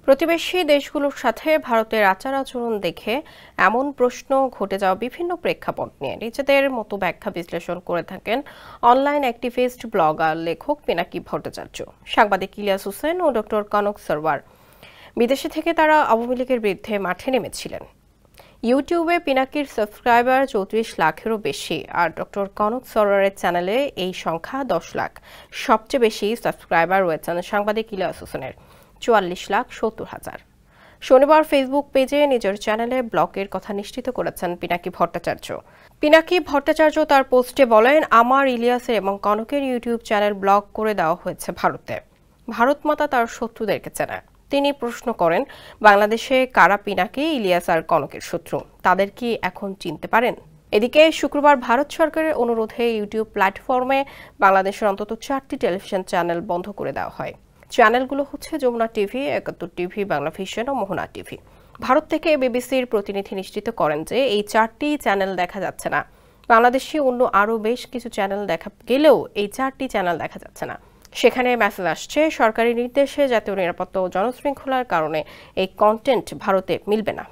প্রতিবেশী দেশগুলোর সাথে ভারতের আচার-আচরণ দেখে এমন প্রশ্ন ঘটে যাওয়া বিভিন্ন প্রেক্ষাপট নিয়ে নিজেদের মতো ব্যাখ্যা বিশ্লেষণ করে থাকেন অনলাইন অ্যাক্টিভিস্ট, ব্লগার, লেখক পিনাকি ভট্টাচার্য, সাংবাদিক ইলিয়াস হোসেন ও ডক্টর কনক সরওয়ার। বিদেশে থেকে তারা আওয়ামী লীগের বিরুদ্ধে মাঠে নেমেছিলেন। ইউটিউবে পিনাকির সাবস্ক্রাইবার ৩৪ লাখেরও বেশি, আর ডক্টর কনক সরওয়ারের চ্যানেলে এই সংখ্যা ১০ লাখ। সবচেয়ে বেশি সাবস্ক্রাইবার রয়েছেন সাংবাদিক ইলিয়াস হোসেনের, ৪৪,৭০,০০০। শনিবার ফেসবুক পেজে নিজের চ্যানেলে ব্লগের কথা নিশ্চিত করেছেন পিনাকি ভট্টাচার্য। পিনাকি ভট্টাচার্য তার পোস্টে বলেন, আমার, ইলিয়াসের এবং কনকের ইউটিউব চ্যানেল ব্লক করে দেওয়া হয়েছে ভারতে। ভারত মাতা তার শত্রুদেরকে চেনে। তিনি প্রশ্ন করেন, বাংলাদেশে কারা পিনাকি, ইলিয়াস আর কনকের শত্রু? তাদের কি এখন চিনতে পারেন? এদিকে শুক্রবার ভারত সরকারের অনুরোধে ইউটিউব প্ল্যাটফর্মে বাংলাদেশের অন্তত ৪টি টেলিভিশন চ্যানেল বন্ধ করে দেওয়া হয়। চ্যানেলগুলো হচ্ছে Jamuna TV, ৭১ TV, Bangla vision ও মোহনা টিভি। ভারত থেকে বিবিসির প্রতিনিধি নিশ্চিত করেন যে এই ৪টি চ্যানেল দেখা যাচ্ছে না। বাংলাদেশে অন্য আরও বেশ কিছু চ্যানেল দেখা গেলেও এই ৪টি চ্যানেল দেখা যাচ্ছে না। সেখানে মেসেজ আসছে, সরকারি নির্দেশে জাতীয় নিরাপত্তা ও জনশৃঙ্খলার কারণে এই কন্টেন্ট ভারতে মিলবে না।